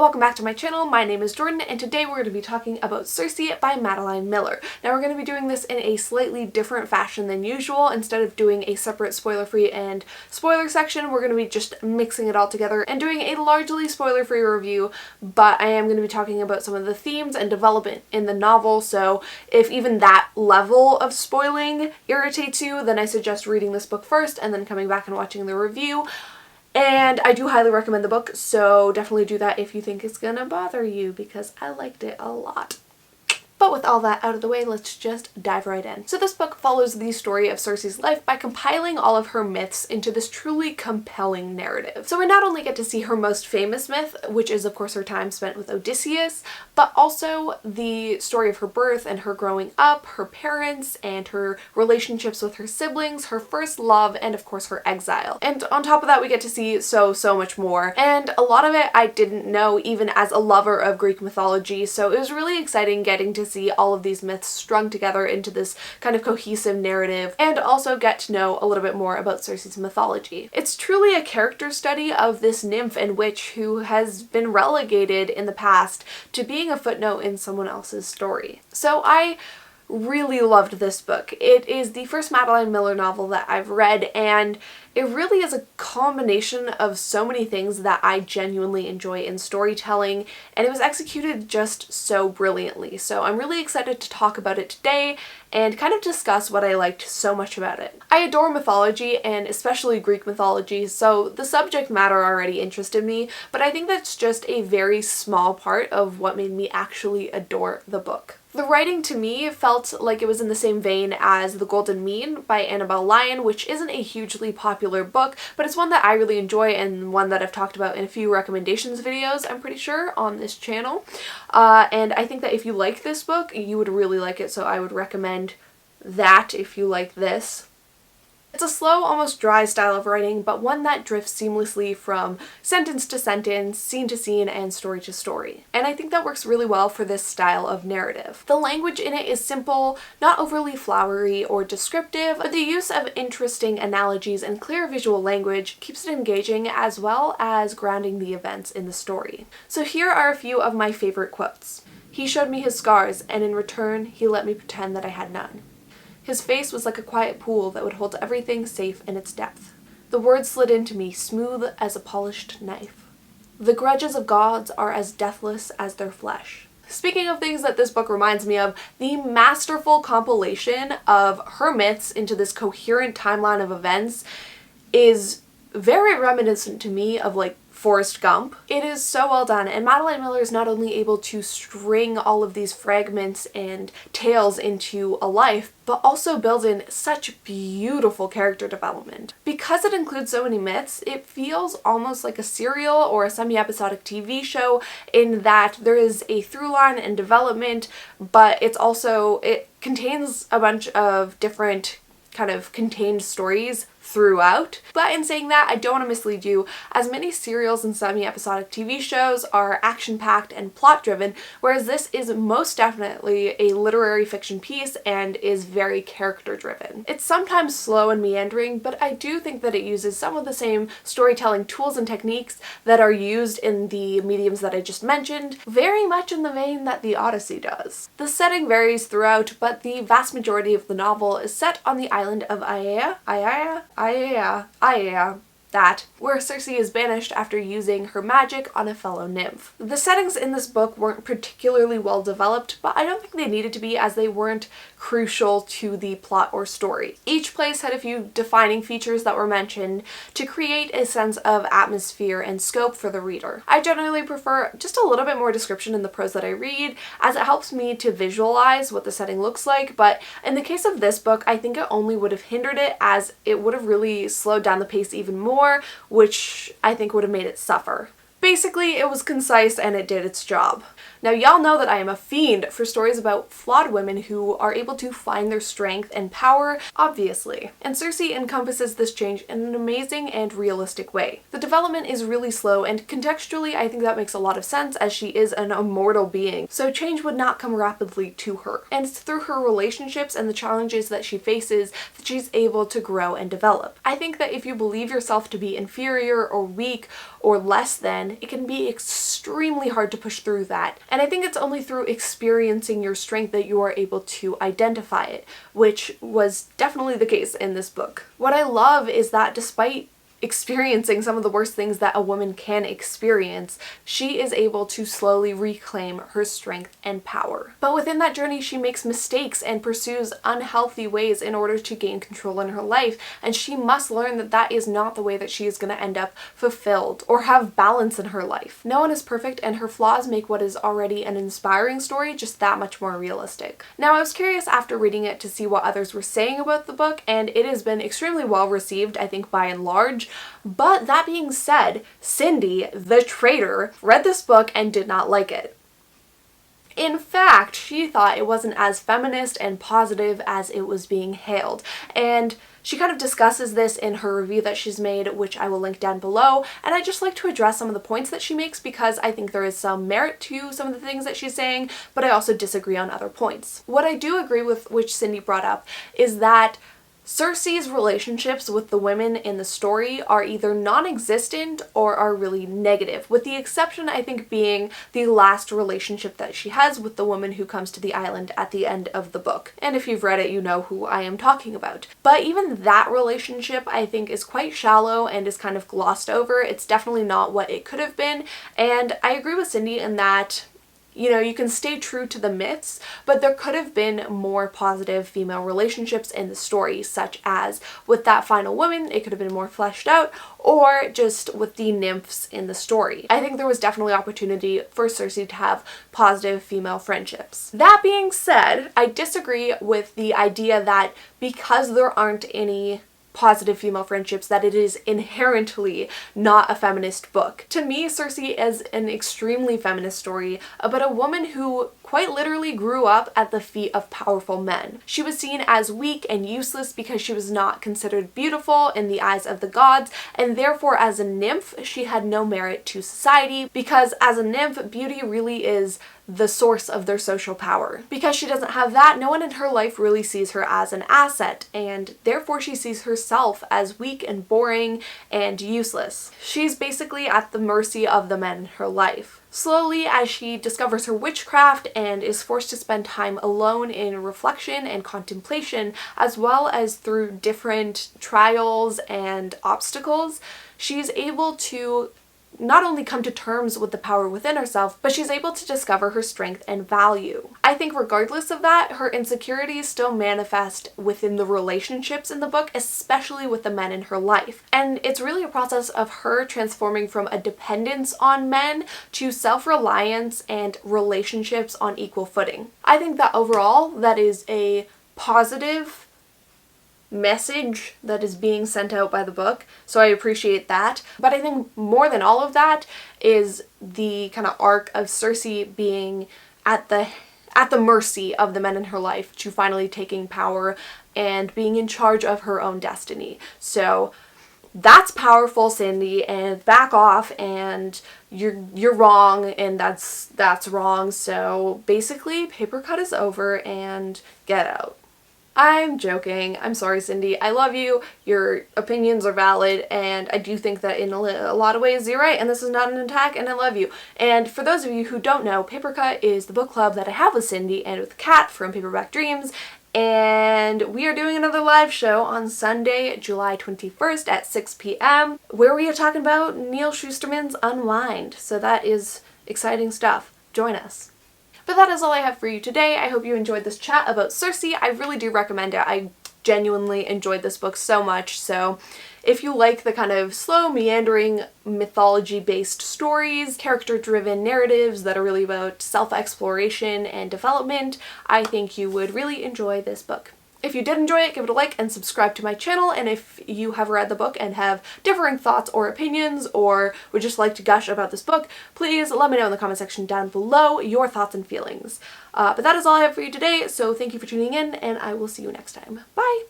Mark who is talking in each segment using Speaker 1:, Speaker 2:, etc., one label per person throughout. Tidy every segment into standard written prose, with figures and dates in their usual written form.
Speaker 1: welcome back to my channel. My name is Jordan and today we're going to be talking about Circe by Madeline Miller. Now we're going to be doing this in a slightly different fashion than usual. Instead of doing a separate spoiler-free and spoiler section, we're going to be just mixing it all together and doing a largely spoiler-free review, but I am going to be talking about some of the themes and development in the novel, so if even that level of spoiling irritates you, then I suggest reading this book first and then coming back and watching the review. And I do highly recommend the book, so definitely do that if you think it's gonna bother you, because I liked it a lot. But with all that out of the way, let's just dive right in. So this book follows the story of Circe's life by compiling all of her myths into this truly compelling narrative. So we not only get to see her most famous myth, which is of course her time spent with Odysseus, but also the story of her birth and her growing up, her parents, and her relationships with her siblings, her first love, and of course her exile. And on top of that, we get to see so much more. And a lot of it I didn't know even as a lover of Greek mythology, so it was really exciting getting to see all of these myths strung together into this kind of cohesive narrative and also get to know a little bit more about Circe's mythology. It's truly a character study of this nymph and witch who has been relegated in the past to being a footnote in someone else's story. So I really loved this book. It is the first Madeline Miller novel that I've read, and it really is a combination of so many things that I genuinely enjoy in storytelling, and it was executed just so brilliantly. So I'm really excited to talk about it today and kind of discuss what I liked so much about it. I adore mythology, and especially Greek mythology, so the subject matter already interested me, but I think that's just a very small part of what made me actually adore the book. The writing to me felt like it was in the same vein as The Golden Mean by Annabel Line, which isn't a hugely popular book, but it's one that I really enjoy and one that I've talked about in a few recommendations videos, I'm pretty sure, on this channel. And I think that if you like this book, you would really like it, so I would recommend that if you like this. It's a slow, almost dry style of writing, but one that drifts seamlessly from sentence to sentence, scene to scene, and story to story. And I think that works really well for this style of narrative. The language in it is simple, not overly flowery or descriptive, but the use of interesting analogies and clear visual language keeps it engaging as well as grounding the events in the story. So here are a few of my favorite quotes. "He showed me his scars, and in return, he let me pretend that I had none. His face was like a quiet pool that would hold everything safe in its depth. The words slid into me, smooth as a polished knife. The grudges of gods are as deathless as their flesh." Speaking of things that this book reminds me of, the masterful compilation of her myths into this coherent timeline of events is very reminiscent to me of like Forrest Gump. It is so well done, and Madeline Miller is not only able to string all of these fragments and tales into a life, but also build in such beautiful character development. Because it includes so many myths, it feels almost like a serial or a semi-episodic TV show in that there is a through line and development, but it contains a bunch of different kind of contained stories throughout. But in saying that, I don't want to mislead you, as many serials and semi-episodic TV shows are action-packed and plot-driven, whereas this is most definitely a literary fiction piece and is very character-driven. It's sometimes slow and meandering, but I do think that it uses some of the same storytelling tools and techniques that are used in the mediums that I just mentioned, very much in the vein that the Odyssey does. The setting varies throughout, but the vast majority of the novel is set on the island of where Circe is banished after using her magic on a fellow nymph. The settings in this book weren't particularly well developed, but I don't think they needed to be, as they weren't crucial to the plot or story. Each place had a few defining features that were mentioned to create a sense of atmosphere and scope for the reader. I generally prefer just a little bit more description in the prose that I read, as it helps me to visualize what the setting looks like, but in the case of this book, I think it only would have hindered it, as it would have really slowed down the pace even more, which I think would have made it suffer. Basically, it was concise and it did its job. Now, y'all know that I am a fiend for stories about flawed women who are able to find their strength and power, obviously. And Circe encompasses this change in an amazing and realistic way. The development is really slow, and contextually I think that makes a lot of sense, as she is an immortal being, so change would not come rapidly to her. And it's through her relationships and the challenges that she faces that she's able to grow and develop. I think that if you believe yourself to be inferior or weak or less than, man, it can be extremely hard to push through that. And I think it's only through experiencing your strength that you are able to identify it, which was definitely the case in this book. What I love is that despite experiencing some of the worst things that a woman can experience, she is able to slowly reclaim her strength and power. But within that journey, she makes mistakes and pursues unhealthy ways in order to gain control in her life, and she must learn that that is not the way that she is going to end up fulfilled or have balance in her life. No one is perfect, and her flaws make what is already an inspiring story just that much more realistic. Now, I was curious after reading it to see what others were saying about the book, and it has been extremely well received, I think, by and large. But that being said, Cindy, the traitor, read this book and did not like it. In fact, she thought it wasn't as feminist and positive as it was being hailed. And she kind of discusses this in her review that she's made, which I will link down below, and I just like to address some of the points that she makes because I think there is some merit to some of the things that she's saying, but I also disagree on other points. What I do agree with, which Cindy brought up, is that Circe's relationships with the women in the story are either non-existent or are really negative, with the exception, I think, being the last relationship that she has with the woman who comes to the island at the end of the book. And if you've read it, you know who I am talking about. But even that relationship, I think, is quite shallow and is kind of glossed over. It's definitely not what it could have been, and I agree with Cindy in that, you know, you can stay true to the myths, but there could have been more positive female relationships in the story, such as with that final woman, it could have been more fleshed out, or just with the nymphs in the story. I think there was definitely opportunity for Circe to have positive female friendships. That being said, I disagree with the idea that because there aren't any positive female friendships that it is inherently not a feminist book. To me, Circe is an extremely feminist story about a woman who quite literally grew up at the feet of powerful men. She was seen as weak and useless because she was not considered beautiful in the eyes of the gods, and therefore as a nymph she had no merit to society, because as a nymph, beauty really is the source of their social power. Because she doesn't have that, no one in her life really sees her as an asset, and therefore she sees herself as weak and boring and useless. She's basically at the mercy of the men in her life. Slowly, as she discovers her witchcraft and is forced to spend time alone in reflection and contemplation, as well as through different trials and obstacles, she's able to not only come to terms with the power within herself, but she's able to discover her strength and value. I think regardless of that, her insecurities still manifest within the relationships in the book, especially with the men in her life. And it's really a process of her transforming from a dependence on men to self-reliance and relationships on equal footing. I think that overall, that is a positive message that is being sent out by the book, so I appreciate that. But I think more than all of that is the kind of arc of Circe being at the mercy of the men in her life to finally taking power and being in charge of her own destiny. So that's powerful, Cindy, and back off, and you're wrong, and that's wrong. So basically, paper cut is over and get out. I'm joking. I'm sorry, Cindy. I love you. Your opinions are valid, and I do think that in a lot of ways you're right, and this is not an attack, and I love you. And for those of you who don't know, Paper Cut is the book club that I have with Cindy and with Kat from Paperback Dreams, and we are doing another live show on Sunday, July 21st at 6 p.m. where we are talking about Neal Shusterman's Unwind. So that is exciting stuff. Join us. But that is all I have for you today. I hope you enjoyed this chat about Circe. I really do recommend it. I genuinely enjoyed this book so much. So if you like the kind of slow, meandering, mythology-based stories, character-driven narratives that are really about self-exploration and development, I think you would really enjoy this book. If you did enjoy it, give it a like and subscribe to my channel, and if you have read the book and have differing thoughts or opinions or would just like to gush about this book, please let me know in the comment section down below your thoughts and feelings. But that is all I have for you today, so thank you for tuning in, and I will see you next time. Bye!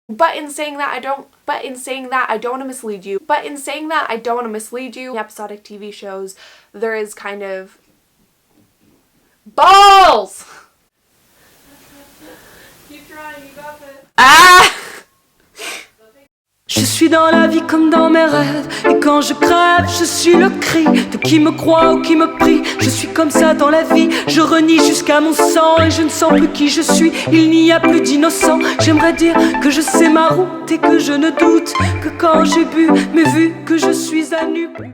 Speaker 1: But in saying that, I don't want to mislead you. Episodic TV shows, there is kind of balls! Keep trying, you got this. Ah!
Speaker 2: Je suis dans la vie comme dans mes rêves. Et quand je crève, je suis le cri de qui me croit ou qui me prie. Je suis comme ça dans la vie, je renie jusqu'à mon sang. Et je ne sens plus qui je suis, il n'y a plus d'innocent. J'aimerais dire que je sais ma route et que je ne doute que quand j'ai bu. Mais vu que je suis à nu plus